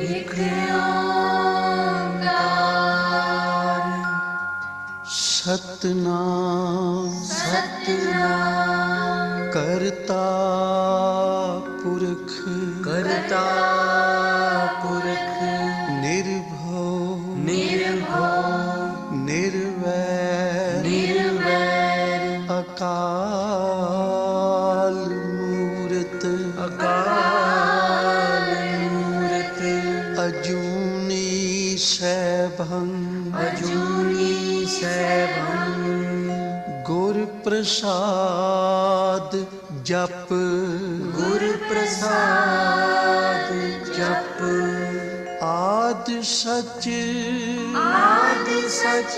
एक ओंकार सतनाम सतनाम करता पुरख करता पुरख निर्भव निर्भव निर्वैर निर्वैर अकाल मूरत अकाल मूरत अजूनी सैभं अजूनी सैभं गुर प्रसाद जप गुर प्रसाद जप आद सच आद सच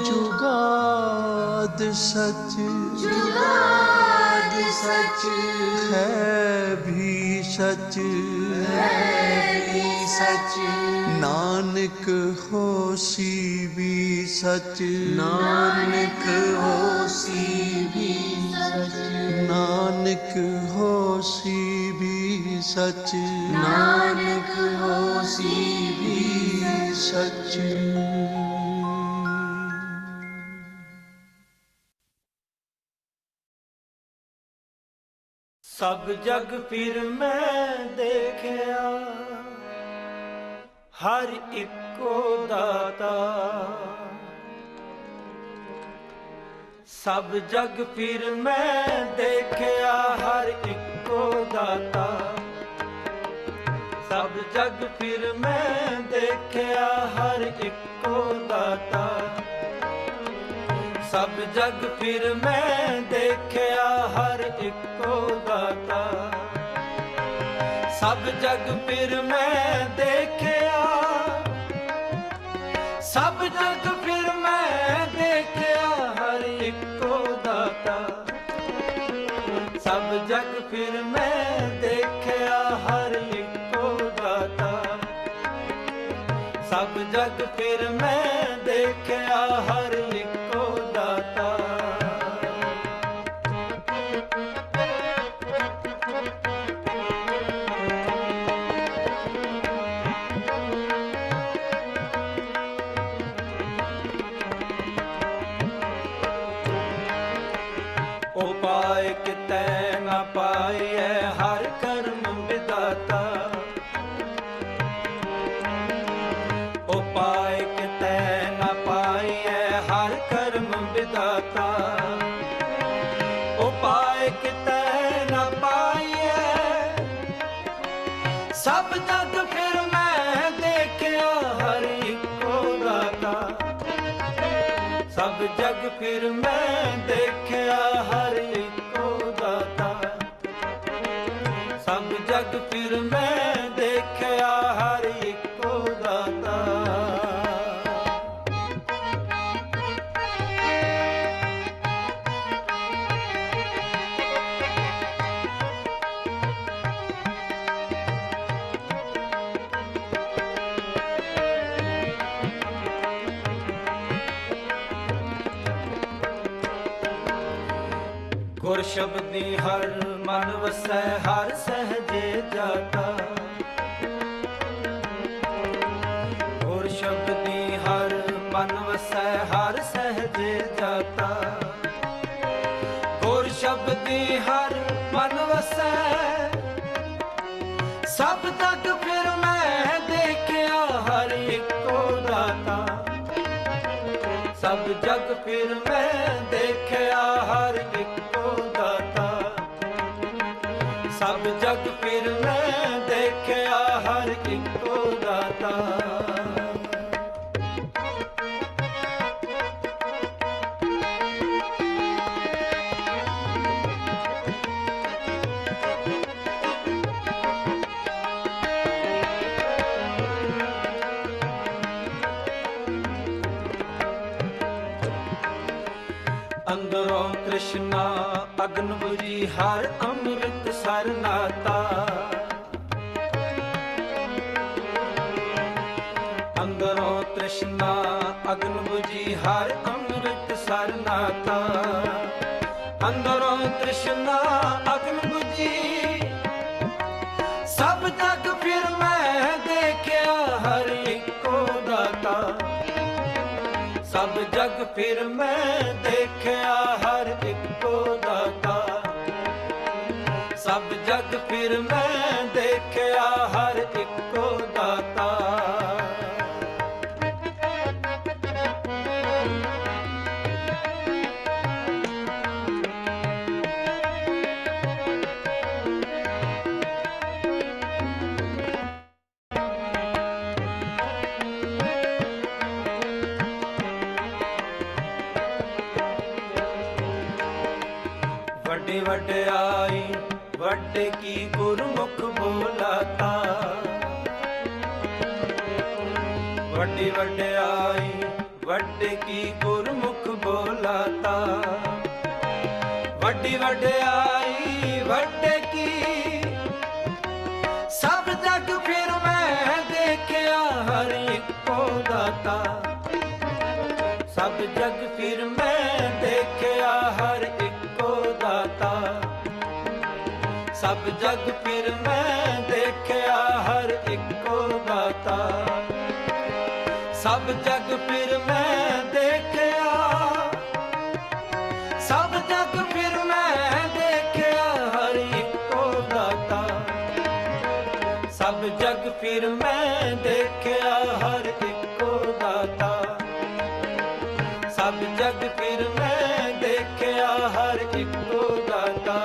जुगाद सच जुगाद सच है भी सच है भी सच नानक होसी भी सच नानक होसी भी सच नानक होसी भी सच नानक होसी भी सच। सब जग फिर मैं देखिया हर इको दाता सब जग फिर मैं देखिया हर इको दाता सब जग फिर मैं देखिया हर इको दाता सब जग फिर मैं देखिया हर इको दाता सब जग फिर मैं देखिया सब जग फिर मैं देखिया हर इको दाता सब जग फिर मैं देखिया हर इको दाता सब जग फिर मैं देखिया हर इको दाता उपाय कितै न पाइए हर कर्म विदाता उपाय कितै न पाइए हर कर्म विदाता उपाय कितै न पाइए सब जग फिर मैं देखिया हर इको दाता सब जग फिर मैं देखिया हर इको दाता सब जग फिर मैं देखिया हर इको दाता गुर शब्दी हर मन वसै हर सहजे जाता गुर शब्दी हर मन वसै हर सहजे जाता गुर शब्दी हर मन वसै सब तक फिर मैं देखिया हर इको दाता सब जग फिर मैं देखिया हर इको दाता सब जग फिर मैं देखिया हर इको दाता अंदरों कृष्णा अग्न बुझी हर अमृत सरनाता अंदरों कृष्णा अग्न बुझी हर अमृत सरनाता अंदरों कृष्णा अग्न बुझी जी सब जग फिर मैं देखिया हर इको दाता सब जग फिर मैं देखिया हर इको दाता सब जग फिर मैं देखिया हर इको दाता वड्डे वड्याई वड्डे की गुरमुख बोलाता वड्डी वड्याई वड्डे की गुरमुख बोलाता वड्डी वड्याई वड्डे की सब जग फिर मैं देखिया हर इको दाता सब जग फिर मैं देखिया हर इको दाता सब जग फिर मैं देखिया हर इको दाता सब जग फिर मैं देखिया सब जग फिर मैं देखिया हर इको दाता सब जग फिर मैं देखिया हर इको दाता सब जग फिर मैं देखिया हर इको दाता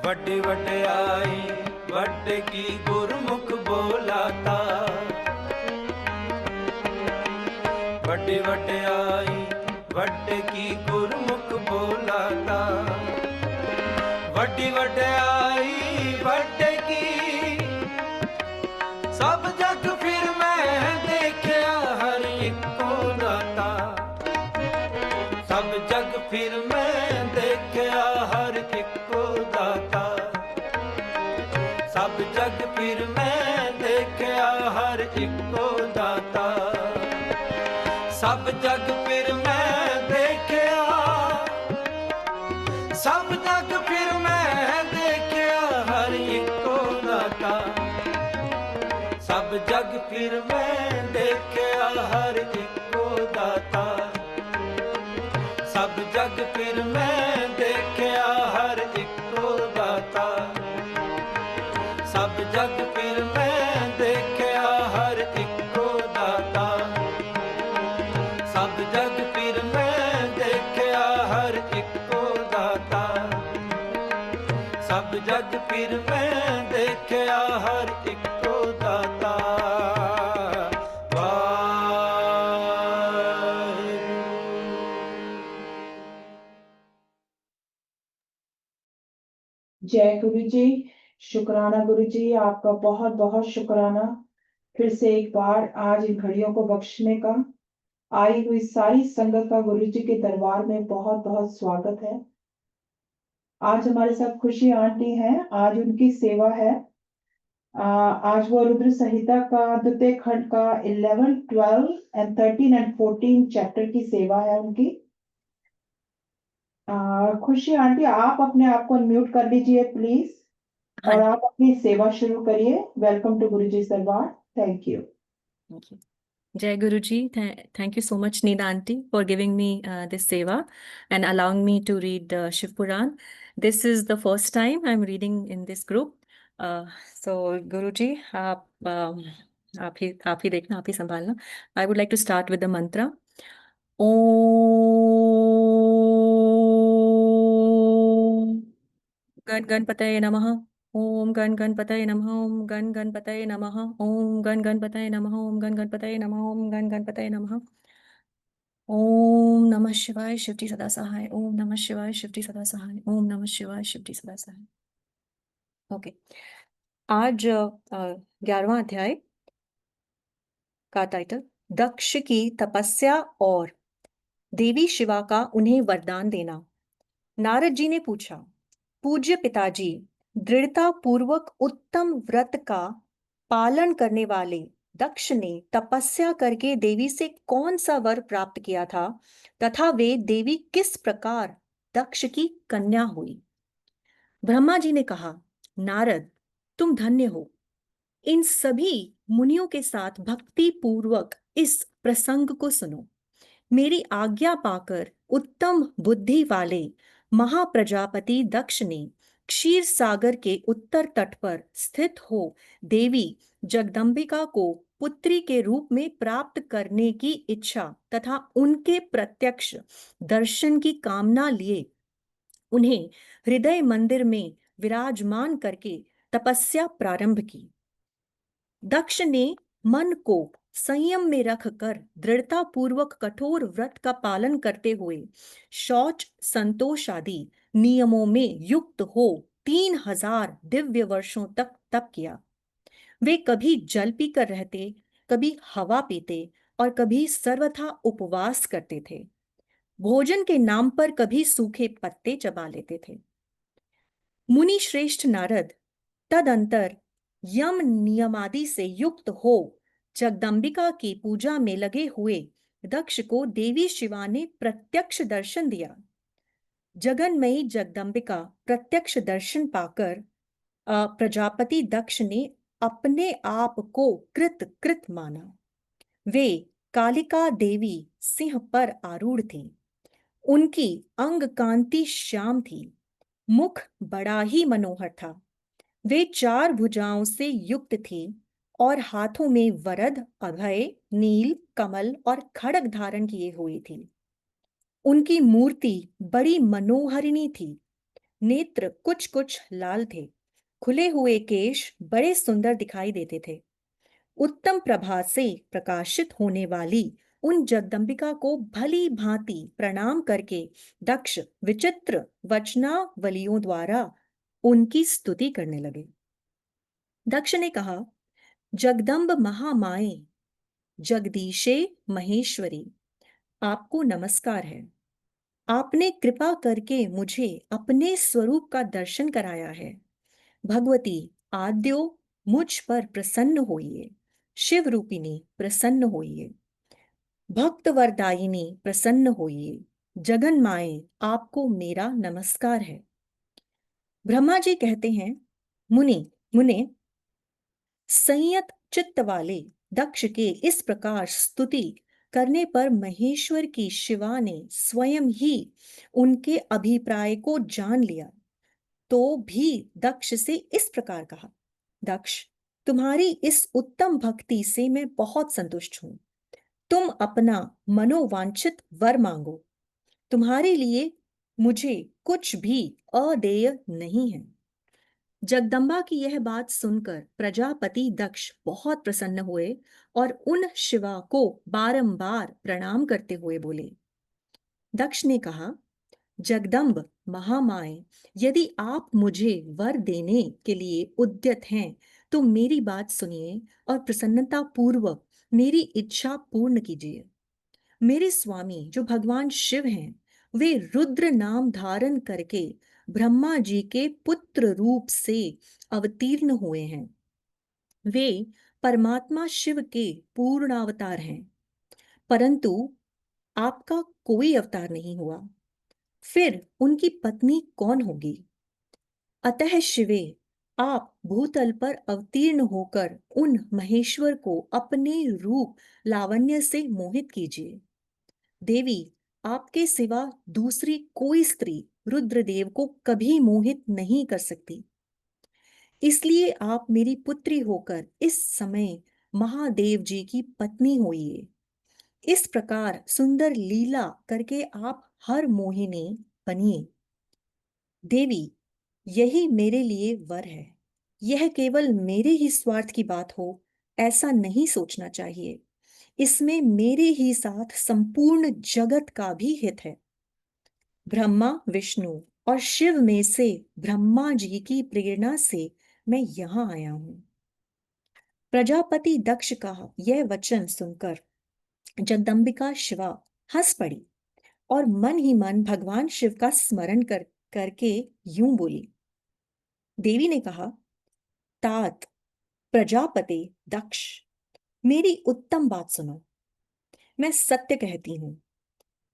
वड्डी वड्याई वड्डे की गुरमुख बोलाता वड्डी वड्याई वड्डे की गुरमुख बोलाता वड्डी वड्याई वड्डे की सब जग फिर मैं देखिया हर इको दाता सब जग फिर मैं देखिया हर इको दाता सब जग फिर मैं देखिया हर इको दाता सब जग फिर मैं देखिया सब जग फिर मैं देखिया हर इको दाता सब जग फिर मैं देखिया हर इको दाता सब जग फिर मैं देखिया हर इको दाता सब जग फिर मैं देखिया हर इको दाता सब जग फिर मैं देखिया हर इको दाता सब जग फिर मैं देखिया हर इको दाता जय गुरु जी। शुक्राना गुरु जी, आपका बहुत बहुत शुक्राना फिर से एक बार आज इन घड़ियों को बख्शने का। आई हुई सारी संगत का गुरु जी के दरबार में बहुत बहुत स्वागत है। आज हमारे साथ खुशी आंटी हैं, आज उनकी सेवा है। आज वो रुद्र संहिता का द्वितीय खंड का 11, 12 एंड 13 एंड 14 चैप्टर की सेवा है उनकी। खुशी आंटी, आप अपने आप को अनम्यूट कर लीजिए प्लीज, और आप अपनी सेवा शुरू करिए। वेलकम टू गुरुजी दरबार। Thank you. Thank you. Jai Guruji, thank you so much, Nida Aunty, for giving me this seva and allowing me to read Shiv Puran. This is the first time I'm reading in this group. So Guruji, आप ही देखना, आप ही संभालना. I would like to start with the mantra. Om Gan Ganpataye Namaha. Om Gan Ganpataye Namaha. Om Gan Ganpataye Namaha. Om Gan Ganpataye Namaha. Om Gan Ganpataye Namaha. Om Gan Ganpataye Namaha. Om Namah Shivaya Shivji Sada Sahai. Om Namah Shivaya Shivji Sada Sahai. Om Namah Shivaya Shivji Sada Sahai. Okay, आज 11वां अध्याय का title दक्ष की तपस्या और देवी शिवा का उन्हें वरदान देना। नारद जी ने पूछा, पूज्य पिताजी, दृढ़ता पूर्वक उत्तम व्रत का पालन करने वाले दक्ष ने तपस्या करके देवी से कौन सा वर प्राप्त किया था तथा वे देवी किस प्रकार दक्ष की कन्या हुई? ब्रह्मा जी ने कहा, नारद, तुम धन्य हो। इन सभी मुनियों के साथ भक्ति पूर्वक इस प्रसंग को सुनो। मेरी आज्ञा पाकर उत्तम बुद्धि वाले महाप्रजापति दक्ष ने क्षीर सागर के उत्तर तट पर स्थित हो देवी जगदम्बिका को पुत्री के रूप में प्राप्त करने की इच्छा तथा उनके प्रत्यक्ष दर्शन की कामना लिए उन्हें हृदय मंदिर में विराजमान करके तपस्या प्रारंभ की। दक्ष ने मन को संयम में रखकर दृढ़ता पूर्वक कठोर व्रत का पालन करते हुए शौच संतोष आदि नियमों में युक्त हो 3000 दिव्य वर्षों तक तप किया। वे कभी जल पीकर रहते, कभी हवा पीते और कभी सर्वथा उपवास करते थे। भोजन के नाम पर कभी सूखे पत्ते चबा लेते थे। मुनि श्रेष्ठ नारद तदंतर यम नियमादि से युक्त हो जगदम्बिका की पूजा में लगे हुए दक्ष को देवी शिवा ने प्रत्यक्ष दर्शन दिया। जगन्मयी जगदम्बिका प्रत्यक्ष दर्शन पाकर प्रजापति दक्ष ने अपने आप को कृत माना। वे कालिका देवी सिंह पर आरूढ़ थी। उनकी अंग कांति श्याम थी, मुख बड़ा ही मनोहर था। वे 4 भुजाओं से युक्त थी और हाथों में वरद, अभय, नील, कमल और खड्ग धारण किए हुई थी। उनकी मूर्ति बड़ी मनोहरिणी थी। नेत्र कुछ कुछ लाल थे। खुले हुए केश बड़े सुंदर दिखाई देते थे। उत्तम प्रभा से प्रकाशित होने वाली उन जगदम्बिका को भली भांति प्रणाम करके दक्ष विचित्र वचनावलियों द्वारा उनकी स्तुति करने लगे। दक्ष ने कहा, जगदम्ब महामाए, जगदीशे महेश्वरी, आपको नमस्कार है। आपने कृपा करके मुझे अपने स्वरूप का दर्शन कराया है। भगवती आद्यो मुझ पर प्रसन्न होइए। शिव रूपिणी प्रसन्न होइए। भक्त वरदायिनी प्रसन्न होइए। जगन माए, आपको मेरा नमस्कार है। ब्रह्मा जी कहते हैं, मुने संयत चित्त वाले दक्ष के इस प्रकार स्तुति करने पर महेश्वर की शिवा ने स्वयं ही उनके अभिप्राय को जान लिया तो भी दक्ष से इस प्रकार कहा, दक्ष, तुम्हारी इस उत्तम भक्ति से मैं बहुत संतुष्ट हूं। तुम अपना मनोवांछित वर मांगो। तुम्हारे लिए मुझे कुछ भी अदेय नहीं है। जगदम्बा की यह बात सुनकर प्रजापति दक्ष बहुत प्रसन्न हुए और उन शिवा को बारंबार प्रणाम करते हुए बोले। दक्ष ने कहा, जगदम्ब महामाए, यदि आप मुझे वर देने के लिए उद्यत हैं तो मेरी बात सुनिए और प्रसन्नता पूर्वक मेरी इच्छा पूर्ण कीजिए। मेरे स्वामी जो भगवान शिव हैं, वे रुद्र नाम धारण करके ब्रह्मा जी के पुत्र रूप से अवतीर्ण हुए हैं। वे परमात्मा शिव के पूर्णावतार हैं, परंतु आपका कोई अवतार नहीं हुआ। फिर उनकी पत्नी कौन होगी? अतः शिवे, आप भूतल पर अवतीर्ण होकर उन महेश्वर को अपने रूप लावण्य से मोहित कीजिए। देवी, आपके सिवा दूसरी कोई स्त्री रुद्रदेव को कभी मोहित नहीं कर सकती। इसलिए आप मेरी पुत्री होकर इस समय महादेव जी की पत्नी होइए। इस प्रकार सुंदर लीला करके आप हर मोहिनी बनिए। देवी, यही मेरे लिए वर है। यह केवल मेरे ही स्वार्थ की बात हो ऐसा नहीं सोचना चाहिए। इसमें मेरे ही साथ संपूर्ण जगत का भी हित है। ब्रह्मा, विष्णु और शिव में से ब्रह्मा जी की प्रेरणा से मैं यहां आया हूं। प्रजापति दक्ष का यह वचन सुनकर जगदम्बिका शिवा हंस पड़ी और मन ही मन भगवान शिव का स्मरण करके यूं बोली। देवी ने कहा, तात प्रजापते दक्ष, मेरी उत्तम बात सुनो। मैं सत्य कहती हूं,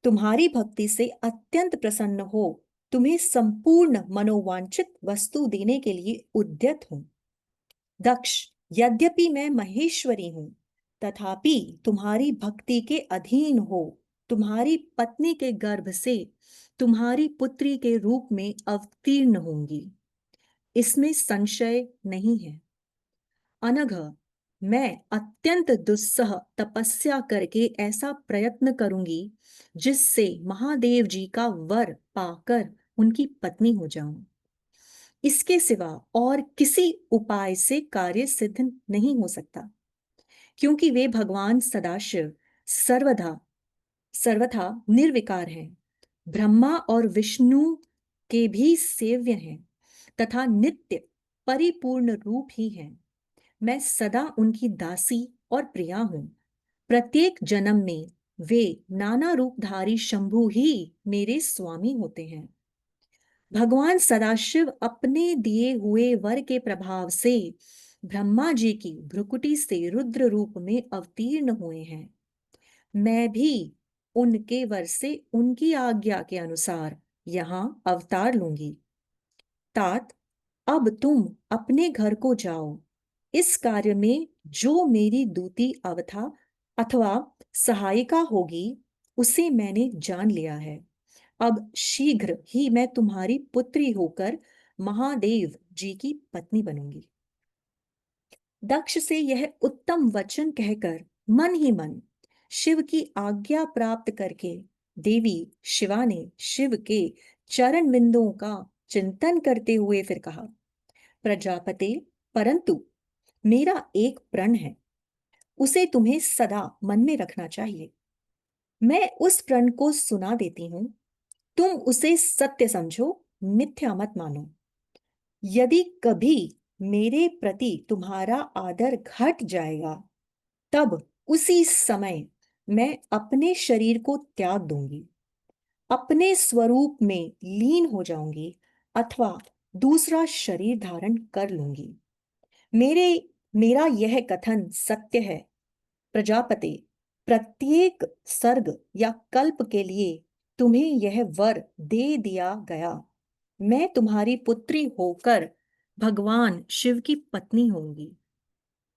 तुम्हारी भक्ति से अत्यंत प्रसन्न हो तुम्हें संपूर्ण मनोवांछित वस्तु देने के लिए उद्यत हूं। दक्ष, यद्यपि मैं महेश्वरी हूं, तथापि तुम्हारी भक्ति के अधीन हो तुम्हारी पत्नी के गर्भ से तुम्हारी पुत्री के रूप में अवतीर्ण होंगी, इसमें संशय नहीं है। अनघ, मैं अत्यंत दुस्सह तपस्या करके ऐसा प्रयत्न करूंगी जिससे महादेव जी का वर पाकर उनकी पत्नी हो जाऊं। इसके सिवा और किसी उपाय से कार्य सिद्ध नहीं हो सकता, क्योंकि वे भगवान सदाशिव सर्वथा निर्विकार हैं, ब्रह्मा और विष्णु के भी सेव्य हैं तथा नित्य परिपूर्ण रूप ही हैं। मैं सदा उनकी दासी और प्रिया हूं। प्रत्येक जन्म में वे नाना रूपधारी शंभु ही मेरे स्वामी होते हैं। भगवान सदाशिव अपने दिए हुए वर के प्रभाव से ब्रह्मा जी की भ्रुकुटी से रुद्र रूप में अवतीर्ण हुए हैं। मैं भी उनके वर से उनकी आज्ञा के अनुसार यहाँ अवतार लूंगी। तात, अब तुम अपने घर को जाओ। इस कार्य में जो मेरी दूती अवथा अथवा सहायिका होगी उसे मैंने जान लिया है। अब शीघ्र ही मैं तुम्हारी पुत्री होकर महादेव जी की पत्नी बनूंगी। दक्ष से यह उत्तम वचन कहकर मन ही मन शिव की आज्ञा प्राप्त करके देवी शिवा ने शिव के चरण बिंदुओं का चिंतन करते हुए फिर कहा, प्रजापते, परंतु मेरा एक प्रण है, उसे तुम्हें सदा मन में रखना चाहिए। मैं उस प्रण को सुना देती हूं, तुम उसे सत्य समझो, मिथ्या मत मानो। यदि कभी मेरे प्रति तुम्हारा आदर घट जाएगा, तब उसी समय मैं अपने शरीर को त्याग दूंगी, अपने स्वरूप में लीन हो जाऊंगी अथवा दूसरा शरीर धारण कर लूंगी। मेरा यह कथन सत्य है। प्रजापति, प्रत्येक सर्ग या कल्प के लिए तुम्हें यह वर दे दिया गया। मैं तुम्हारी पुत्री होकर भगवान शिव की पत्नी होंगी।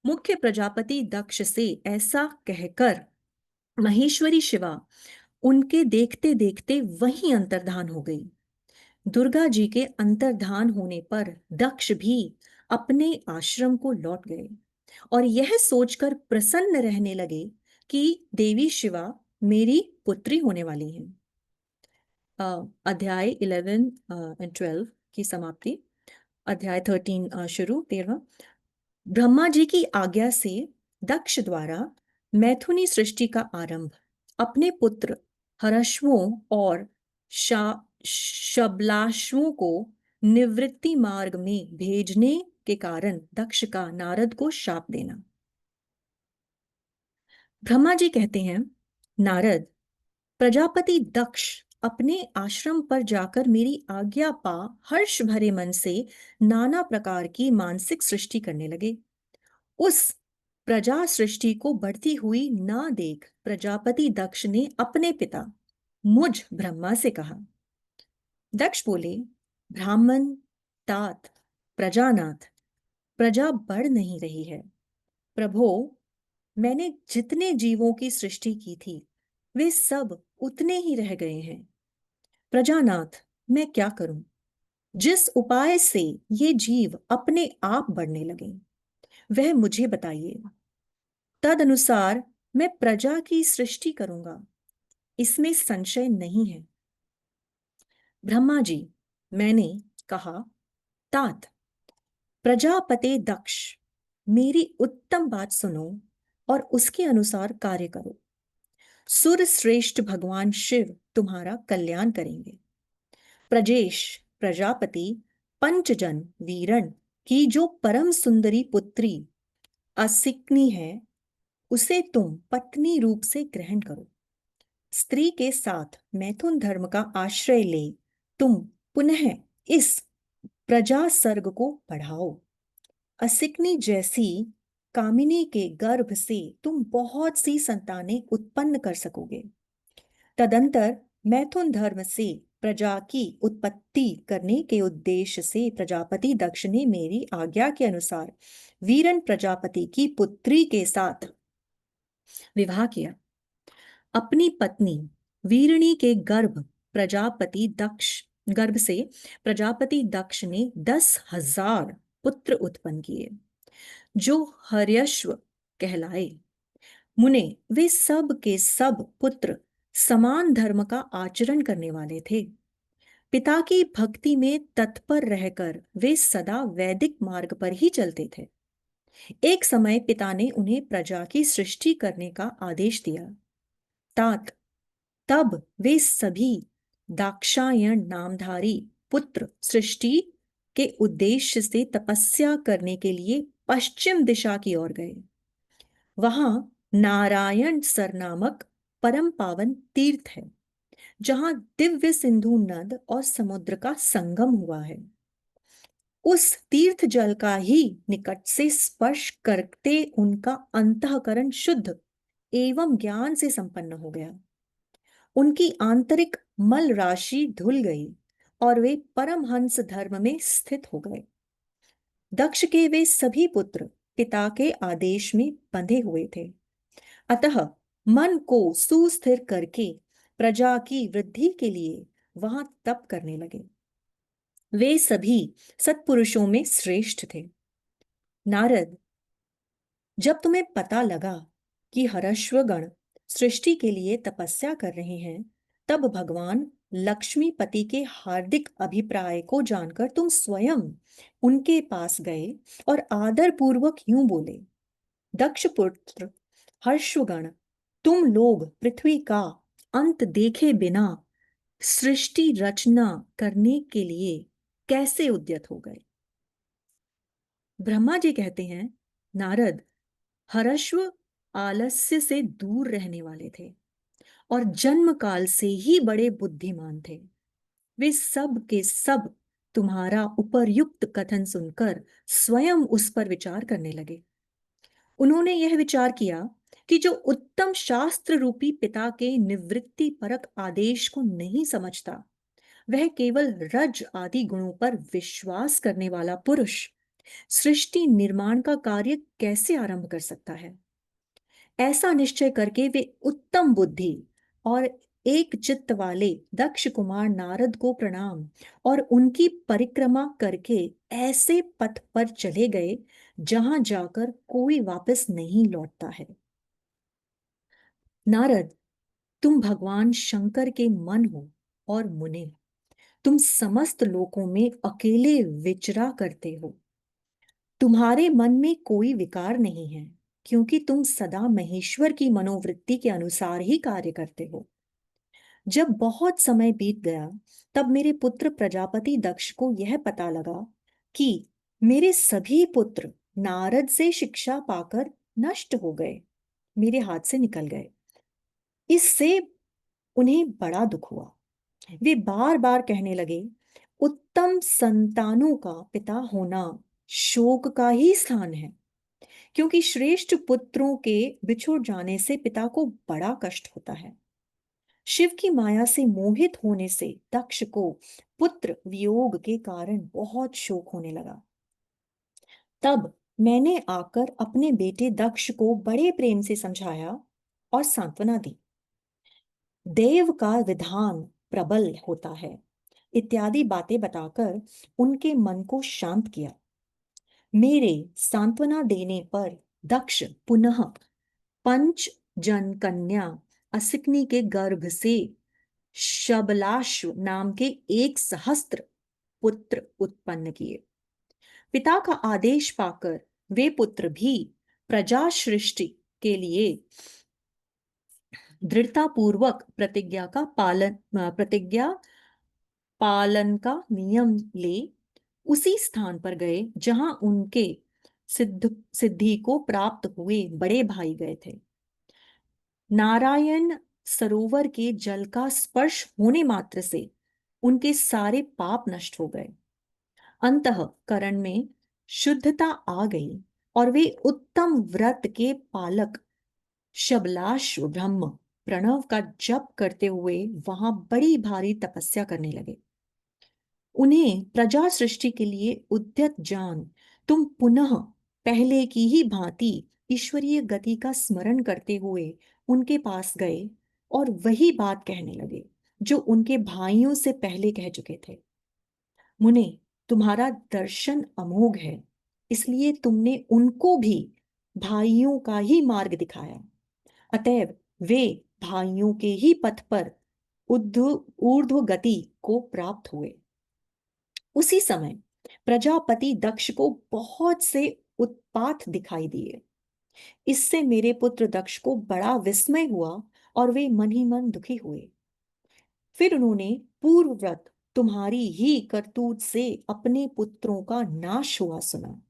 मुख्य प्रजापति दक्ष से ऐसा कहकर महेश्वरी शिवा उनके देखते देखते वहीं अंतर्धान हो गई। दुर्गा जी के अंतर्धान होने पर दक्ष भी अपने आश्रम को लौट गए और यह सोचकर प्रसन्न रहने लगे कि देवी शिवा मेरी पुत्री होने वाली हैं। अध्याय 11 एंड 12 की समाप्ति। अध्याय 13 शुरू 13। ब्रह्मा जी की आज्ञा से दक्ष द्वारा मैथुनी सृष्टि का आरंभ अपने पुत्र हर्षवों और शबलाश्वों को निवृत्ति मार्ग में भेजने के कारण दक्ष का नारद को शाप देना। ब्रह्मा जी कहते हैं, नारद, प्रजापति दक्ष अपने आश्रम पर जाकर मेरी आज्ञा पा हर्ष भरे मन से नाना प्रकार की मानसिक सृष्टि करने लगे। उस प्रजा सृष्टि को बढ़ती हुई ना देख प्रजापति दक्ष ने अपने पिता मुझ ब्रह्मा से कहा। दक्ष बोले, ब्राह्मण तात प्रजानाथ, प्रजा बढ़ नहीं रही है। प्रभो, मैंने जितने जीवों की सृष्टि की थी वे सब उतने ही रह गए हैं। प्रजानाथ, मैं क्या करूं? जिस उपाय से ये जीव अपने आप बढ़ने लगे वह मुझे बताइए। तद अनुसार मैं प्रजा की सृष्टि करूंगा, इसमें संशय नहीं है। ब्रह्मा जी, मैंने कहा, तात प्रजापते दक्ष, मेरी उत्तम बात सुनो और उसके अनुसार कार्य करो। सुर श्रेष्ठ भगवान शिव तुम्हारा कल्याण करेंगे। प्रजेश प्रजापति पंचजन वीरण की जो परम सुंदरी पुत्री असिकनी है, उसे तुम पत्नी रूप से ग्रहण करो। स्त्री के साथ मैथुन धर्म का आश्रय ले तुम पुनः इस प्रजा सर्ग को बढ़ाओ। असिकनी जैसी कामिनी के गर्भ से तुम बहुत सी संतानें उत्पन्न कर सकोगे। तदंतर मैथुन धर्म से प्रजा की उत्पत्ति करने के उद्देश्य से प्रजापति दक्ष ने मेरी आज्ञा के अनुसार वीरन प्रजापति की पुत्री के साथ विवाह किया। अपनी पत्नी वीरणी के गर्भ से प्रजापति दक्ष ने 10,000 पुत्र उत्पन्न किए जो हर्यश्व कहलाए। मुने वे सब के सब पुत्र समान धर्म का आचरण करने वाले थे। पिता की भक्ति में तत्पर रहकर वे सदा वैदिक मार्ग पर ही चलते थे। एक समय पिता ने उन्हें प्रजा की सृष्टि करने का आदेश दिया। तब वे सभी दाक्षायण नामधारी पुत्र सृष्टि के उद्देश्य से तपस्या करने के लिए पश्चिम दिशा की ओर गए। वहां नारायण सर नामक परम पावन तीर्थ है जहां दिव्य सिंधु नद और समुद्र का संगम हुआ है। उस तीर्थ जल का ही निकट से स्पर्श करते उनका अंतःकरण शुद्ध एवं ज्ञान से संपन्न हो गया। उनकी आंतरिक मल राशि धुल गई और वे परमहंस धर्म में स्थित हो गए। दक्ष के वे सभी पुत्र पिता के आदेश में बंधे हुए थे, अतः मन को सुस्थिर करके प्रजा की वृद्धि के लिए वहां तप करने लगे। वे सभी सत्पुरुषों में श्रेष्ठ थे। नारद, जब तुम्हें पता लगा कि हर्यश्वगण सृष्टि के लिए तपस्या कर रहे हैं, तब भगवान लक्ष्मीपति के हार्दिक अभिप्राय को जानकर तुम स्वयं उनके पास गए और आदर पूर्वक यूं बोले, दक्ष पुत्र हर्षगण, तुम लोग पृथ्वी का अंत देखे बिना सृष्टि रचना करने के लिए कैसे उद्यत हो गए? ब्रह्मा जी कहते हैं, नारद, हर्यश्व आलस्य से दूर रहने वाले थे और जन्म काल से ही बड़े बुद्धिमान थे। वे सब के सब तुम्हारा उपर्युक्त कथन सुनकर स्वयं उस पर विचार करने लगे। उन्होंने यह विचार किया कि जो उत्तम शास्त्र रूपी पिता के निवृत्ति परक आदेश को नहीं समझता, वह केवल रज आदि गुणों पर विश्वास करने वाला पुरुष सृष्टि निर्माण का कार्य कैसे आरंभ कर सकता है। ऐसा निश्चय करके वे उत्तम बुद्धि और एक चित्त वाले दक्ष कुमार नारद को प्रणाम और उनकी परिक्रमा करके ऐसे पथ पर चले गए जहां जाकर कोई वापस नहीं लौटता है। नारद, तुम भगवान शंकर के मन हो और मुने, तुम समस्त लोकों में अकेले विचरा करते हो। तुम्हारे मन में कोई विकार नहीं है, क्योंकि तुम सदा महेश्वर की मनोवृत्ति के अनुसार ही कार्य करते हो। जब बहुत समय बीत गया, तब मेरे पुत्र प्रजापति दक्ष को यह पता लगा कि मेरे सभी पुत्र नारद से शिक्षा पाकर नष्ट हो गए, मेरे हाथ से निकल गए। इससे उन्हें बड़ा दुख हुआ। वे बार बार कहने लगे, उत्तम संतानों का पिता होना शोक का ही स्थान है, क्योंकि श्रेष्ठ पुत्रों के बिछुड़ जाने से पिता को बड़ा कष्ट होता है। शिव की माया से मोहित होने से दक्ष को पुत्र वियोग के कारण बहुत शोक होने लगा। तब मैंने आकर अपने बेटे दक्ष को बड़े प्रेम से समझाया और सांत्वना दी। देव का विधान प्रबल होता है इत्यादि बातें बताकर उनके मन को शांत किया। मेरे सांत्वना देने पर दक्ष पुनः पंच जन कन्या असिकनी के गर्भ से शबलाश्व नाम के 1 सहस्त्र पुत्र उत्पन्न किए। पिता का आदेश पाकर वे पुत्र भी प्रजा सृष्टि के लिए दृढ़ता पूर्वक प्रतिज्ञा पालन का नियम ले उसी स्थान पर गए जहां उनके सिद्धि को प्राप्त हुए बड़े भाई गए थे। नारायण सरोवर के जल का स्पर्श होने मात्र से उनके सारे पाप नष्ट हो गए। अंतःकरण में शुद्धता आ गई और वे उत्तम व्रत के पालक शबलाश ब्रह्म प्रणव का जप करते हुए वहां बड़ी भारी तपस्या करने लगे। उन्हें प्रजा सृष्टि के लिए उद्यत जान तुम पुनः पहले की ही भांति ईश्वरीय गति का स्मरण करते हुए उनके पास गए और वही बात कहने लगे जो उनके भाइयों से पहले कह चुके थे। मुने, तुम्हारा दर्शन अमोघ है, इसलिए तुमने उनको भी भाइयों का ही मार्ग दिखाया। अतएव वे भाइयों के ही पथ पर ऊर्ध्व गति को प्राप्त हुए। उसी समय प्रजापति दक्ष को बहुत से उत्पात दिखाई दिए। इससे मेरे पुत्र दक्ष को बड़ा विस्मय हुआ और वे मन ही मन दुखी हुए। फिर उन्होंने पूर्वव्रत तुम्हारी ही करतूत से अपने पुत्रों का नाश हुआ सुना।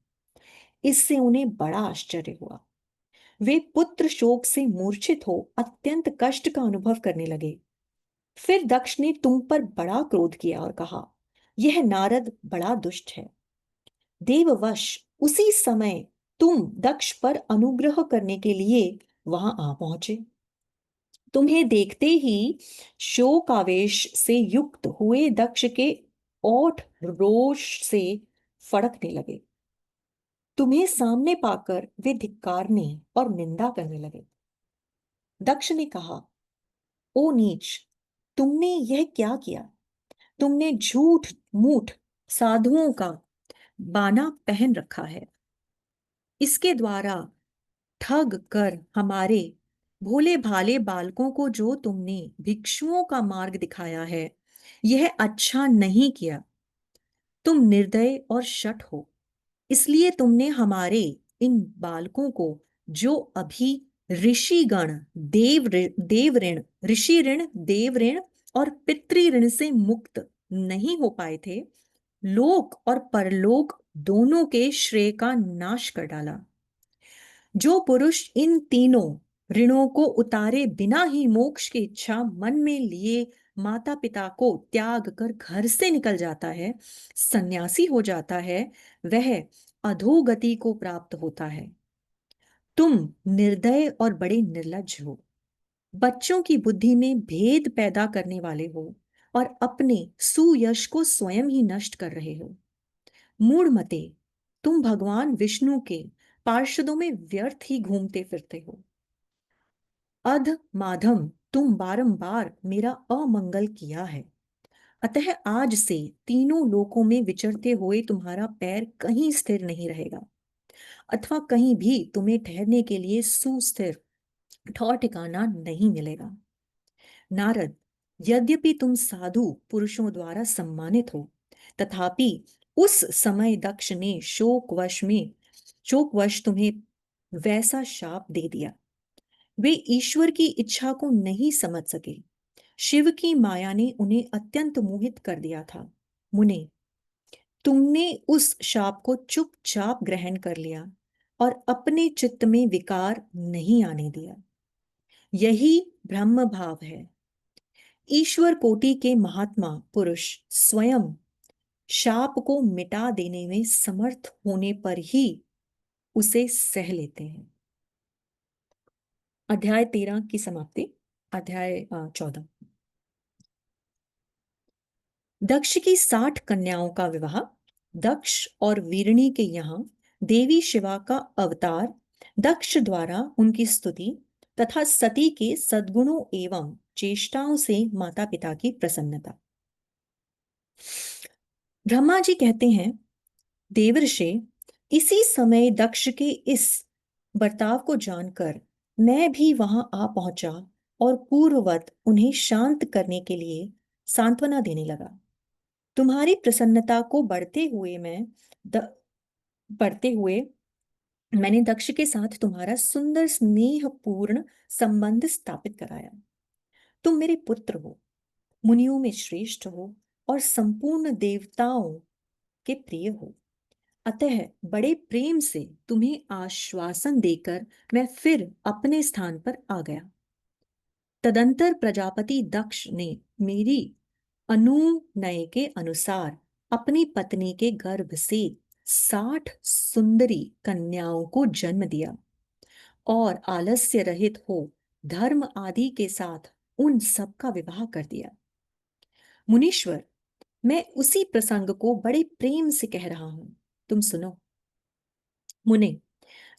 इससे उन्हें बड़ा आश्चर्य हुआ। वे पुत्र शोक से मूर्छित हो अत्यंत कष्ट का अनुभव करने लगे। फिर दक्ष ने तुम पर बड़ा क्रोध किया और कहा, यह नारद बड़ा दुष्ट है। देववश उसी समय तुम दक्ष पर अनुग्रह करने के लिए वहां आ पहुंचे। तुम्हें देखते ही शोकावेश से युक्त हुए दक्ष के ओठ रोष से फड़कने लगे। तुम्हें सामने पाकर वे धिक्कारने और निंदा करने लगे। दक्ष ने कहा, ओ नीच, तुमने यह क्या किया? तुमने झूठ मूठ साधुओं का बाना पहन रखा है। इसके द्वारा ठग कर हमारे भोले भाले बालकों को जो तुमने भिक्षुओं का मार्ग दिखाया है, यह अच्छा नहीं किया। तुम निर्दय और शठ हो, इसलिए तुमने हमारे इन बालकों को जो अभी ऋषिगण देव ऋण ऋषि ऋण देव ऋण और पितृ ऋण से मुक्त नहीं हो पाए थे, लोक और परलोक दोनों के श्रेय का नाश कर डाला। जो पुरुष इन तीनों ऋणों को उतारे बिना ही मोक्ष की इच्छा मन में लिए माता पिता को त्याग कर घर से निकल जाता है, सन्यासी हो जाता है, वह अधोगति को प्राप्त होता है। तुम निर्दय और बड़े निर्लज्ज हो, बच्चों की बुद्धि में भेद पैदा करने वाले हो और अपने सुयश को स्वयं ही नष्ट कर रहे हो। मूढ़मते, तुम भगवान विष्णु के पार्षदों में व्यर्थ ही घूमते फिरते हो। अध माधम, तुम बारंबार मेरा अमंगल किया है, अतः आज से तीनों लोकों में विचरते हुए तुम्हारा पैर कहीं स्थिर नहीं रहेगा, अथवा कहीं भी तुम्हें ठहरने के लिए सुस्थिर ठौर ठिकाना नहीं मिलेगा। नारद, यद्यपि तुम साधु पुरुषों द्वारा सम्मानित हो, तथापि उस समय दक्ष ने शोकवश तुम्हें वैसा शाप दे दिया। वे ईश्वर की इच्छा को नहीं समझ सके। शिव की माया ने उन्हें अत्यंत मोहित कर दिया था। मुने, तुमने उस शाप को चुपचाप ग्रहण कर लिया और अपने चित्त में विकार नहीं आने दिया। यही ब्रह्म भाव है। ईश्वर कोटि के महात्मा पुरुष स्वयं शाप को मिटा देने में समर्थ होने पर ही उसे सह लेते हैं। अध्याय 13 की समाप्ति। अध्याय 14। दक्ष की 60 कन्याओं का विवाह। दक्ष और वीरणी के यहाँ देवी शिवा का अवतार, दक्ष द्वारा उनकी स्तुति तथा सती के सद्गुणों एवं चेष्टाओं से माता पिता की प्रसन्नता। ब्रह्मा जी कहते हैं, देवर्षि, इसी समय दक्ष के इस बर्ताव को जानकर मैं भी वहां आ पहुंचा और पूर्ववत उन्हें शांत करने के लिए सांत्वना देने लगा। तुम्हारी प्रसन्नता को बढ़ते हुए मैंने दक्ष के साथ तुम्हारा सुंदर स्नेहपूर्ण संबंध स्थापित कराया। तुम मेरे पुत्र हो, मुनियों में श्रेष्ठ हो और संपूर्ण देवताओं के प्रिय हो। अतः बड़े प्रेम से तुम्हें आश्वासन देकर मैं फिर अपने स्थान पर आ गया। तदंतर प्रजापति दक्ष ने मेरी अनुनय के अनुसार अपनी पत्नी के गर्भ से 60 सुंदरी कन्याओं को जन्म दिया और आलस्य रहित हो धर्म आदि के साथ उन सब का विवाह कर दिया। मुनीश्वर, मैं उसी प्रसंग को बड़े प्रेम से कह रहा हूं, तुम सुनो। मुने,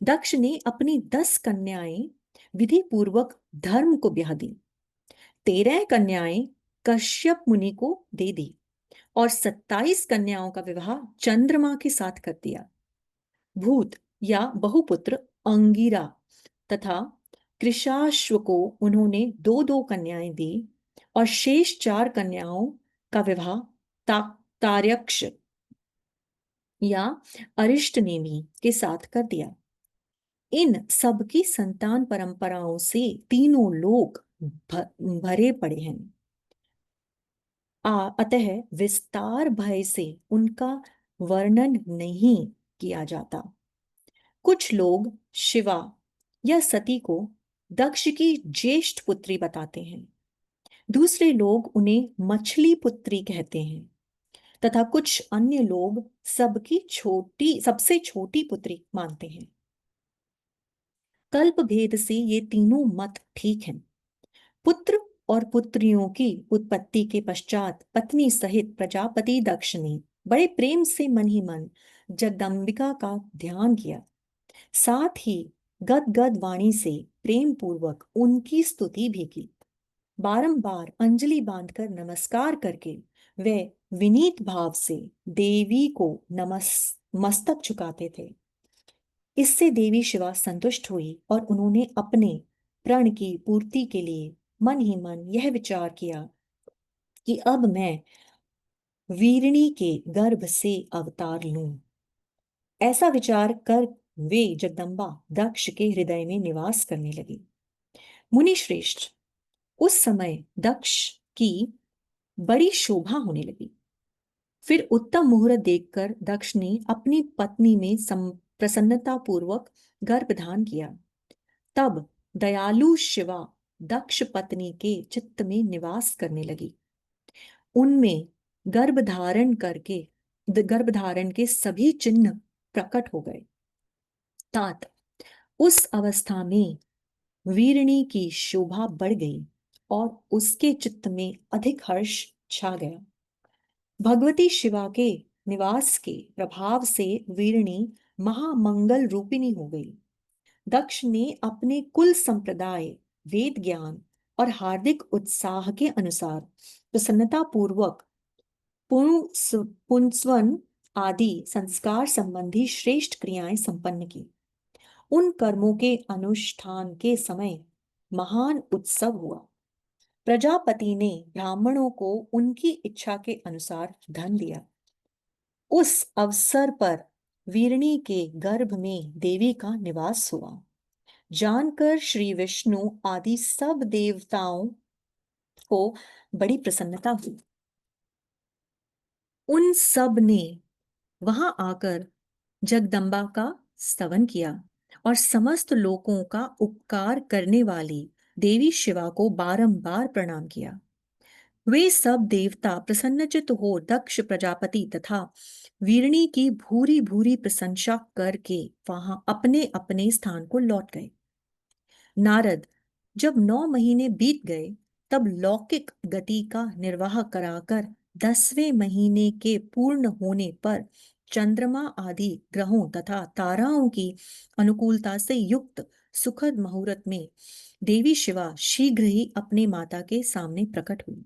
दक्ष ने अपनी 10 कन्याएं विधि पूर्वक धर्म को ब्याह दी, 13 कन्याएं कश्यप मुनि को दे दी और 27 कन्याओं का विवाह चंद्रमा के साथ कर दिया। भूत या बहुपुत्र अंगिरा तथा कृशाश्व को उन्होंने 2-2 कन्याएं दी और शेष 4 कन्याओं का विवाह तार्यक्ष या अरिष्टनेमी के साथ कर दिया। इन सब की संतान परंपराओं से तीनों लोग भरे पड़े हैं। अतः विस्तार भय से उनका वर्णन नहीं किया जाता। कुछ लोग शिवा या सती को दक्ष की ज्येष्ठ पुत्री बताते हैं, दूसरे लोग उन्हें मछली पुत्री कहते हैं तथा कुछ अन्य लोग सबसे छोटी पुत्री मानते हैं। कल्प भेद से ये तीनों मत ठीक हैं। पुत्र और पुत्रियों की उत्पत्ति के पश्चात पत्नी सहित प्रजापति दक्ष ने बड़े प्रेम से मन ही मन जगदम्बिका का ध्यान किया, साथ ही गदगद वाणी से प्रेम पूर्वक उनकी स्तुति भी की। बारंबार अंजलि बांधकर नमस्कार करके वे विनीत भाव से देवी को मस्तक झुकाते थे। इससे देवी शिवा संतुष्ट हुई और उन्होंने अपने प्रण की पूर्ति के लिए मन ही मन यह विचार किया कि अब मैं वीरणी के गर्भ से अवतार लूं। ऐसा विचार कर वे जगदम्बा दक्ष के हृदय में निवास करने लगी। मुनि श्रेष्ठ, उस समय दक्ष की बड़ी शोभा होने लगी। फिर उत्तम मुहूर्त देखकर दक्ष ने अपनी पत्नी में प्रसन्नता पूर्वक गर्भधान किया। तब दयालु शिवा दक्ष पत्नी के चित्त में निवास करने लगी। उनमें गर्भधारण के सभी चिन्ह प्रकट हो गए। तात उस अवस्था में वीरणी की शोभा बढ़ गई और उसके चित्त में अधिक हर्ष छा गया। भगवती शिवा के निवास के प्रभाव से वीरणी महामंगल रूपिणी हो गई। दक्ष ने अपने कुल संप्रदाय, वेद ज्ञान और हार्दिक उत्साह के अनुसार प्रसन्नता पूर्वक पुंसवन आदि संस्कार संबंधी श्रेष्ठ क्रियाएं संपन्न की। उन कर्मों के अनुष्ठान के समय महान उत्सव हुआ। प्रजापति ने ब्राह्मणों को उनकी इच्छा के अनुसार धन दिया। उस अवसर पर वीरणी के गर्भ में देवी का निवास हुआ। जानकर श्री विष्णु आदि सब देवताओं को बड़ी प्रसन्नता हुई। उन सब ने वहां आकर जगदम्बा का स्तवन किया और समस्त लोगों का उपकार करने वाली देवी शिवा को बारंबार प्रणाम किया। वे सब देवता प्रसन्नचित्त हो दक्ष प्रजापति तथा वीरणी की भूरी भूरी प्रशंसा करके वहां अपने अपने स्थान को लौट गए। नारद जब 9 महीने बीत गए तब लौकिक गति का निर्वाह कराकर 10वें महीने के पूर्ण होने पर चंद्रमा आदि ग्रहों तथा ताराओं की अनुकूलता से युक्त सुखद मुहूर्त में देवी शिवा शीघ्र ही अपने माता के सामने प्रकट हुई।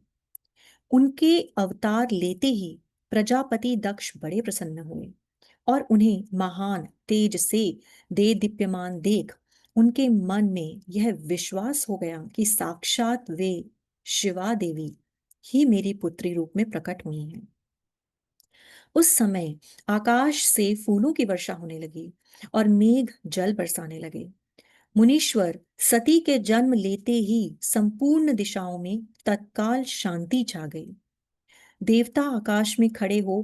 उनके अवतार लेते ही प्रजापति दक्ष बड़े प्रसन्न हुए और उन्हें महान तेज से दीप्यमान देख उनके मन में यह विश्वास हो गया कि साक्षात वे शिवा देवी ही मेरी पुत्री रूप में प्रकट हुई हैं। उस समय आकाश से फूलों की वर्षा होने लगी और मेघ जल बरसाने लगे। मुनीश्वर, सती के जन्म लेते ही संपूर्ण दिशाओं में तत्काल शांति छा गई। देवता आकाश में खड़े हो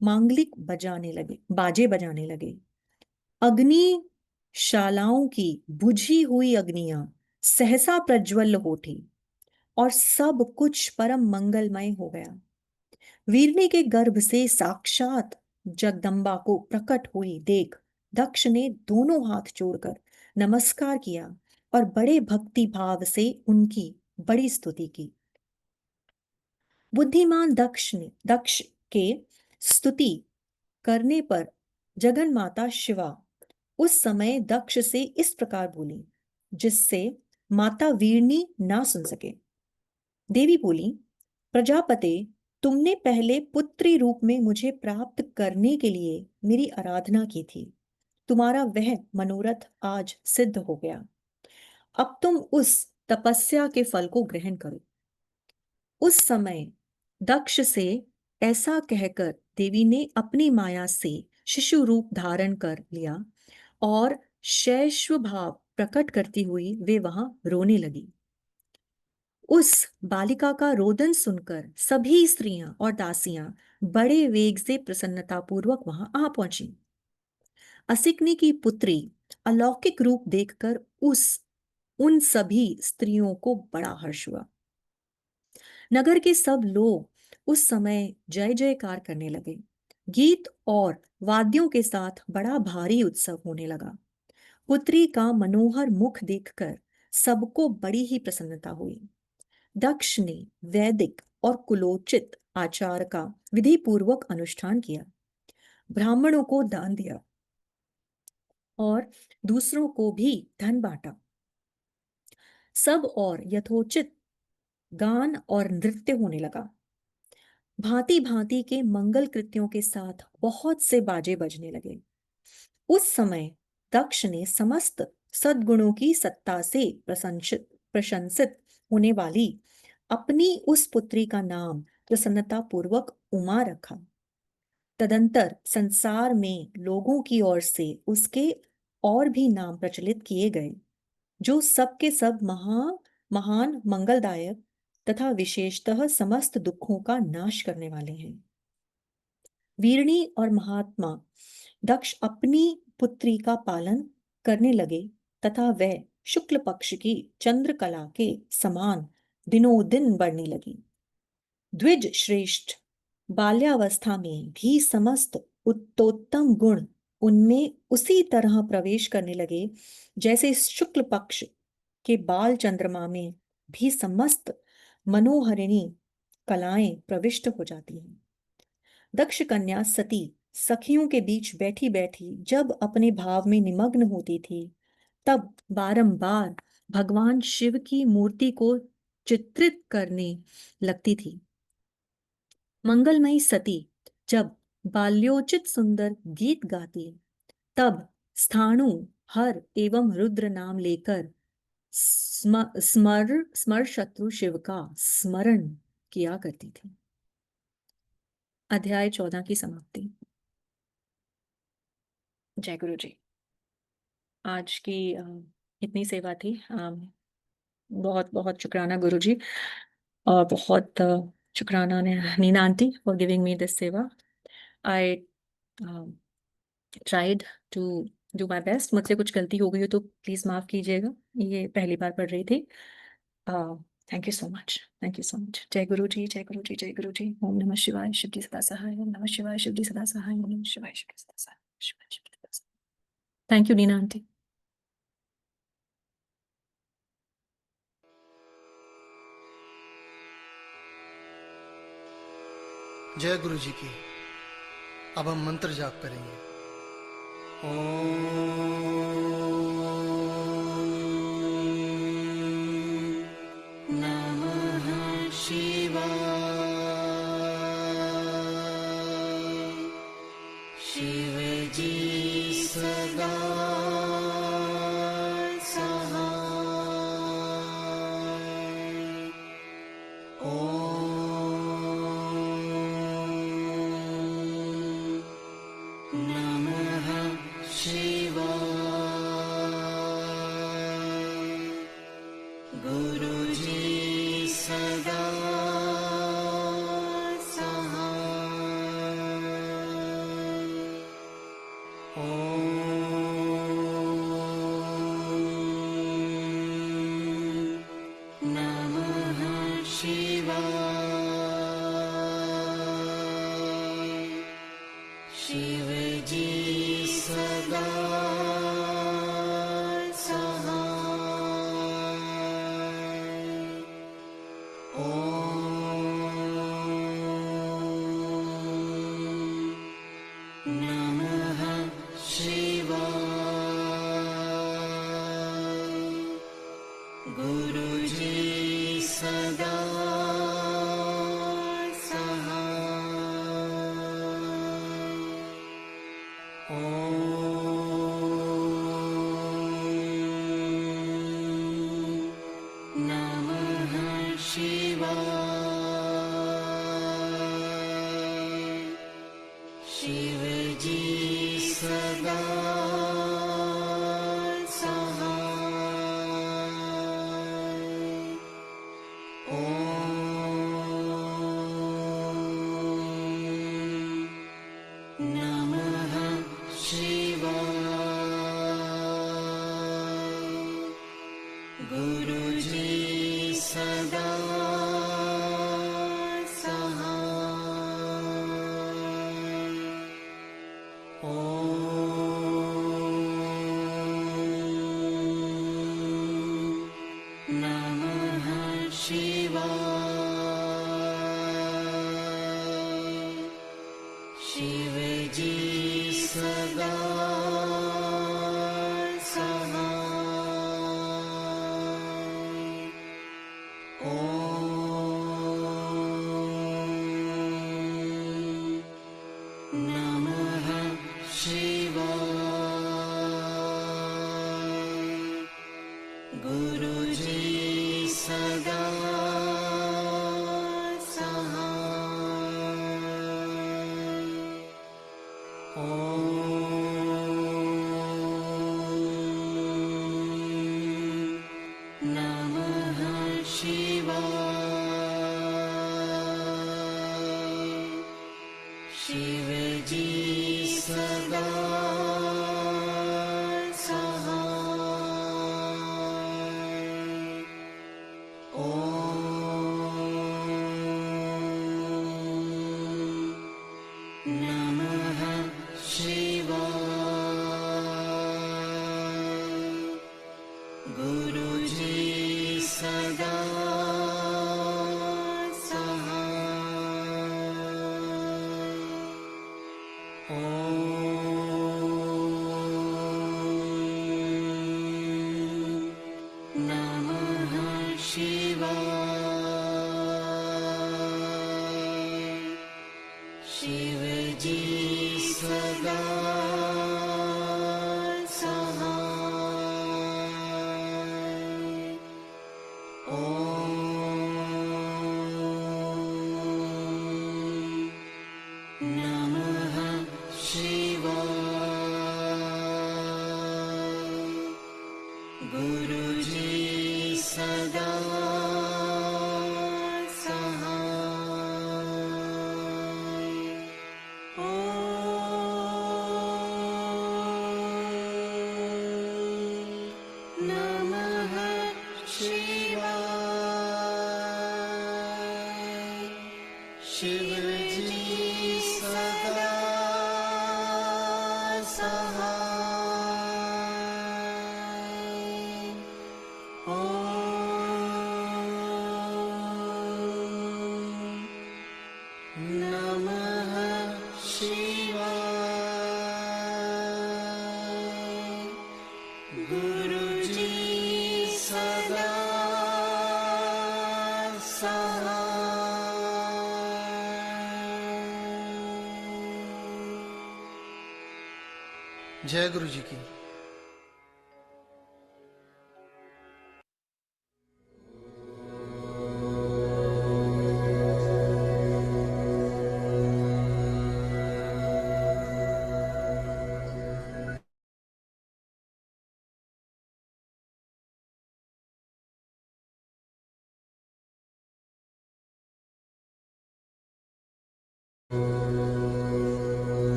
मांगलिक बाजे बजाने लगे। अग्नि शालाओं की बुझी हुई अग्नियां सहसा प्रज्वल हो उठी और सब कुछ परम मंगलमय हो गया। वीरनी के गर्भ से साक्षात जगदम्बा को प्रकट हुई देख दक्ष ने दोनों हाथ जोड़कर नमस्कार किया और बड़े भक्ति भाव से उनकी बड़ी स्तुति की। बुद्धिमान दक्ष के स्तुति करने पर जगन माता शिवा उस समय दक्ष से इस प्रकार बोली, जिससे माता वीरनी ना सुन सके। देवी बोली, प्रजापते, तुमने पहले पुत्री रूप में मुझे प्राप्त करने के लिए मेरी आराधना की थी। तुम्हारा वह मनोरथ आज सिद्ध हो गया। अब तुम उस तपस्या के फल को ग्रहण करो। उस समय दक्ष से ऐसा कहकर देवी ने अपनी माया से शिशु रूप धारण कर लिया और शैशव भाव प्रकट करती हुई वे वहां रोने लगी। उस बालिका का रोदन सुनकर सभी स्त्रियां और दासियां बड़े वेग से प्रसन्नतापूर्वक वहां आ पहुंची। असिकनी की पुत्री अलौकिक रूप देखकर उन सभी स्त्रियों को बड़ा हर्ष हुआ। नगर के सब लोग उस समय जय जयकार करने लगे। गीत और वाद्यों के साथ बड़ा भारी उत्सव होने लगा। पुत्री का मनोहर मुख देखकर सबको बड़ी ही प्रसन्नता हुई। दक्ष ने वैदिक और कुलोचित आचार का विधि पूर्वक अनुष्ठान किया, ब्राह्मणों को दान दिया और दूसरों को भी धन बांटा। सब और यथोचित गान और नृत्य होने लगा। भांति भांति के मंगल कृत्यों के साथ बहुत से बाजे बजने लगे। उस समय दक्ष ने समस्त सद्गुणों की सत्ता से प्रशंसित होने वाली अपनी उस पुत्री का नाम प्रसन्नता पूर्वक उमा रखा। तदंतर संसार में लोगों की ओर से उसके और भी नाम प्रचलित किए गए, जो सब के सब महान मंगलदायक तथा विशेषतः समस्त दुखों का नाश करने वाले हैं। वीरणी और महात्मा दक्ष अपनी पुत्री का पालन करने लगे तथा वह शुक्ल पक्ष की चंद्रकला के समान दिनों दिन बढ़ने लगी। द्विज श्रेष्ठ बाल्यावस्था में भी समस्त उत्तोत्तम गुण उनमें उसी तरह प्रवेश करने लगे जैसे शुक्ल पक्ष के बाल चंद्रमा में भी समस्त मनोहरिणी कलाएं प्रविष्ट हो जाती हैं। दक्ष कन्या सती सखियों के बीच बैठी बैठी जब अपने भाव में निमग्न होती थी, तब बारंबार भगवान शिव की मूर्ति को चित्रित करने लगती थी। मंगलमयी सती जब बाल्योचित सुंदर गीत गाती, तब स्थाणु हर एवं रुद्र नाम लेकर स्मर शत्रु शिव का स्मरण किया करती थी। अध्याय 14 की समाप्ति। जय गुरु जी। आज की इतनी सेवा थी। बहुत बहुत शुक्राना गुरु जी, और बहुत शुक्राना Neena aunty for giving me this seva. I tried to do my best. मुझसे कुछ गलती हो गई हो तो प्लीज माफ कीजिएगा, ये पहली बार पढ़ रही थी। Thank you so much, thank you so much. जय गुरु जी, जय गुरु जी, जय गुरु जी। ओम नमः शिवाय, शिव जी सदा सहाय। ओम नमः शिवाय, शिव जी सदा सहाय। ओम नमः शिवाय, शिव जी सदा सहाय। शिवाय, शिव जी सदा सहाय। Thank you Neena aunty. जय गुरु जी की। अब हम मंत्र जाप करेंगे। नमः शिवाय। शिव जी सदा नमः गुरुजी सदा शिवजी सदा गुरुजी सदा शिवजी सदा गुरुजी सदा शिवजी सदा गुरुजी सदा शिवजी सदा जय गुरु जी की।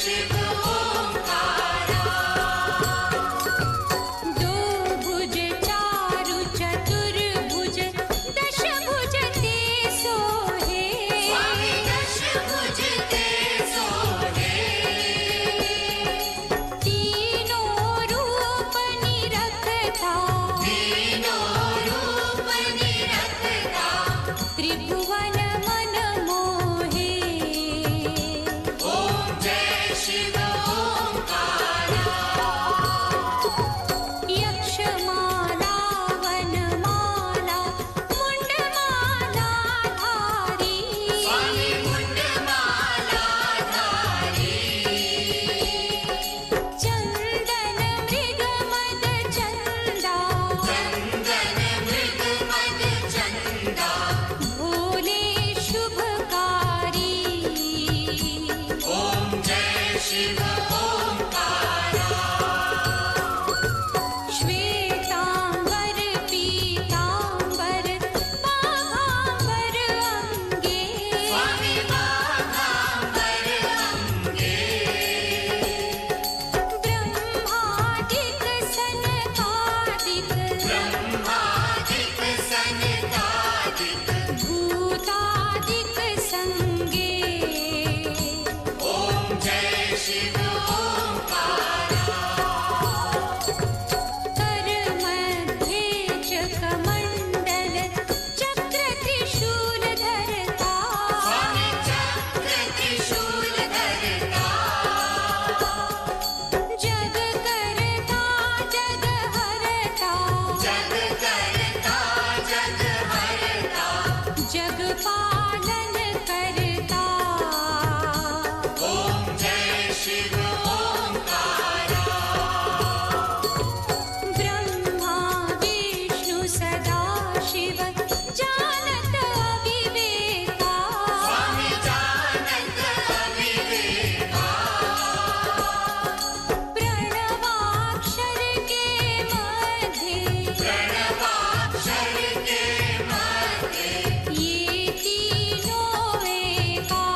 शिव ओंकारा दो भुज चारु चतुर्भुज दश भुज ते सोहे स्वामी दश भुज ते सोहे तीनों रूप निरखता तीनों रूप निरखता त्रिभुवन मन मोहे ओम जय शिव ओंकारा यक्षमाला वनमाला मुंडमाला धारी स्वामी मुंडमाला धारी चंदन मृग मद चंदा चंदन मृग मद चंदा भोले शुभकारी ओम जय शिव ओंकारा श्वेतांबर पीतांबर बाघांबर अंगे स्वामी बाघांबर अंगे ब्रह्मादिक सनकादिक ब्रह्मादिक सनकादिक भूतादिक संगे ओम जय शिव ओंकारा कर मध्ये चकमंडल चक्र त्रिशूल धरता स्वामी चक्र त्रिशूल धरता जग करता जग हरता जग करता जग हरता जग पालन करता ओम जय शिव ओंकारा ब्रह्मा विष्णु सदा शिव जानत अविवेका स्वामी जानत अविवेका प्रणवाक्षर के मध्य प्रणवाक्षर के मध्य ये तीनों एका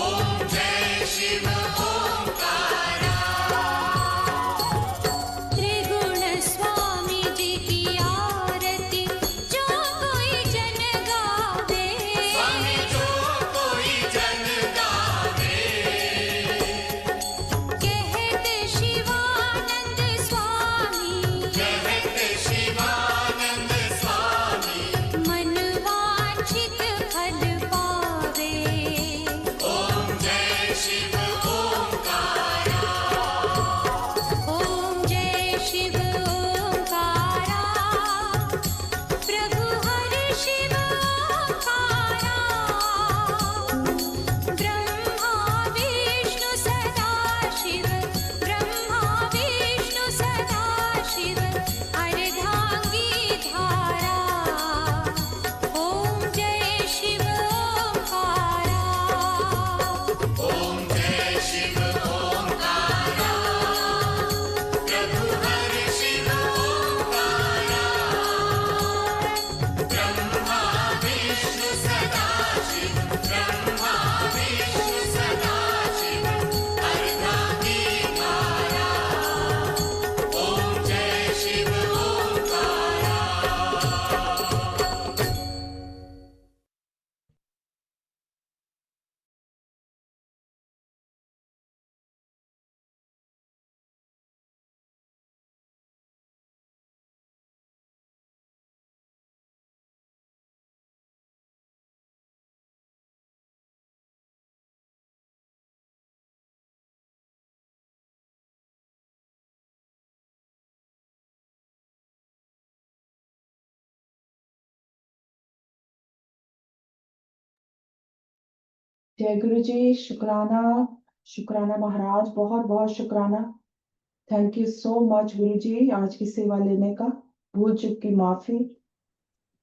ओम जय शिव ओंकारा त्रिगुण स्वामी जी की आरती जो कोई जन गावे स्वामी जो कोई जन गावे कहते शिवानंद स्वामी कहत शिवानंद स्वामी मन वांछित फल पावे ओम जय शिव ओंकारा ओम जय शिव ओंकारा प्रभु हरि शिव ओंकारा ब्रह्मा विष्णु सदा शिव ब्रह्मा विष्णु सदा शिव अर्धांगी धारा ओम जय शिव ओंकारा ओम जय शिव ओंकारा प्रभु हरि शिव ओंकारा ब्रह्मा विष्णु सदा शिव ब्रह्मा विष्णु सदा शिव अर्धांगी धारा ओम जय शिव ओंकारा जय गुरु जी। शुक्राना शुक्राना महाराज, बहुत बहुत शुक्राना। थैंक यू सो मच गुरु जी आज की सेवा लेने का। भूल चूक की माफी।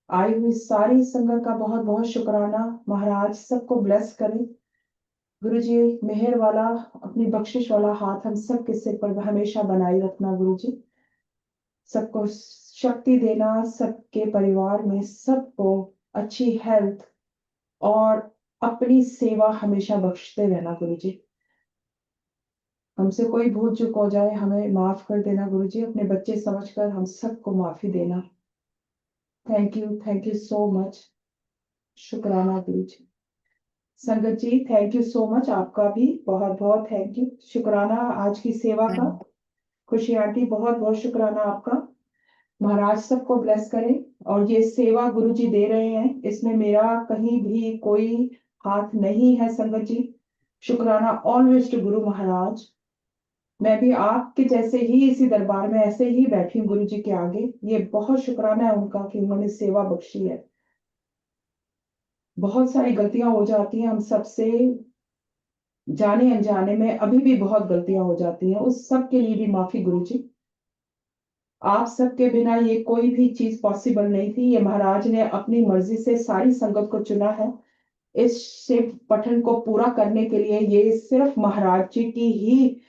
आई हुई सारी संगत का बहुत बहुत शुक्राना। महाराज सबको ब्लेस करें। गुरु जी मेहर वाला अपनी बख्शिश वाला हाथ हम सब के सिर पर हमेशा बनाए रखना गुरु जी। सबको शक्ति देना, सबके परिवार में सबको अच्छी हेल्थ और अपनी सेवा हमेशा बख्शते रहना गुरु जी। हमसे कोई भूल चूक हो जाए हमें माफ कर देना गुरुजी, अपने बच्चे समझकर हम सबको माफी देना। Thank you so much. शुक्राना गुरुजी। संगत जी थैंक यू सो मच, आपका भी बहुत बहुत थैंक यू। शुक्राना आज की सेवा का। खुशी आंटी बहुत बहुत शुक्राना आपका। महाराज सबको ब्लेस करें। और ये सेवा गुरुजी दे रहे हैं, इसमें मेरा कहीं भी कोई हाथ नहीं है संगत जी। शुक्राना ऑलवेज टू गुरु महाराज। मैं भी आपके जैसे ही इसी दरबार में ऐसे ही बैठी हूँ गुरु जी के आगे। ये बहुत शुक्राना है उनका कि उन्होंने सेवा बख्शी है। बहुत सारी गलतियां हो जाती हैं हम सबसे, जाने अनजाने में अभी भी बहुत गलतियां हो जाती हैं, उस सब के लिए भी माफी गुरु जी। आप सबके बिना ये कोई भी चीज पॉसिबल नहीं थी। ये महाराज ने अपनी मर्जी से सारी संगत को चुना है इस शिव पठन को पूरा करने के लिए। ये सिर्फ महाराज जी की ही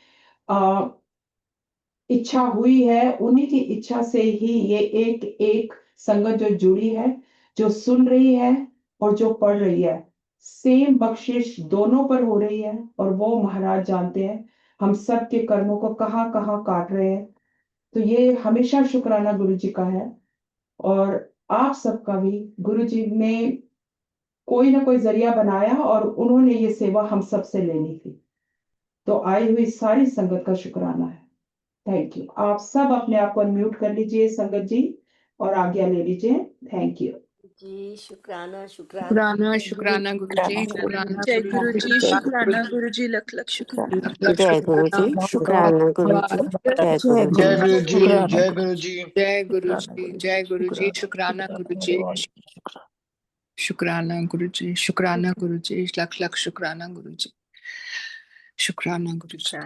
इच्छा हुई है, उन्हीं की इच्छा से ही ये एक एक संगत जो जुड़ी है, जो सुन रही है और जो पढ़ रही है, सेम बख्शिश दोनों पर हो रही है। और वो महाराज जानते हैं हम सब के कर्मों को कहाँ कहाँ काट रहे हैं। तो ये हमेशा शुक्राना गुरु जी का है। और आप सबका भी गुरु जी ने कोई ना कोई जरिया बनाया और उन्होंने ये सेवा हम सब से लेनी थी। तो आई हुई सारी संगत का शुक्राना है। Thank you. आप सब अपने आप को अनम्यूट कर लीजिए संगत जी और आज्ञा ले लीजिए। थैंक यू जी शुक्राना शुक्राना गुरु जी, शुक्राना जय गुरु गुरु जी, जी, शुक्राना गुरु जी, लख लख शुक्राना। लख लख जय गुरु जी, शुक्राना। शुक्राना गुरु जी, जय गुरु जी। जय गुरु जी, जय गुरु जी। जय गुरु जी, जय गुरु जी, शुक्राना गुरु जी, शुक्राना गुरु जी, शुक्राना गुरु जी, लख लख शुक्राना गुरु जी, शुक्राना गुरु जी।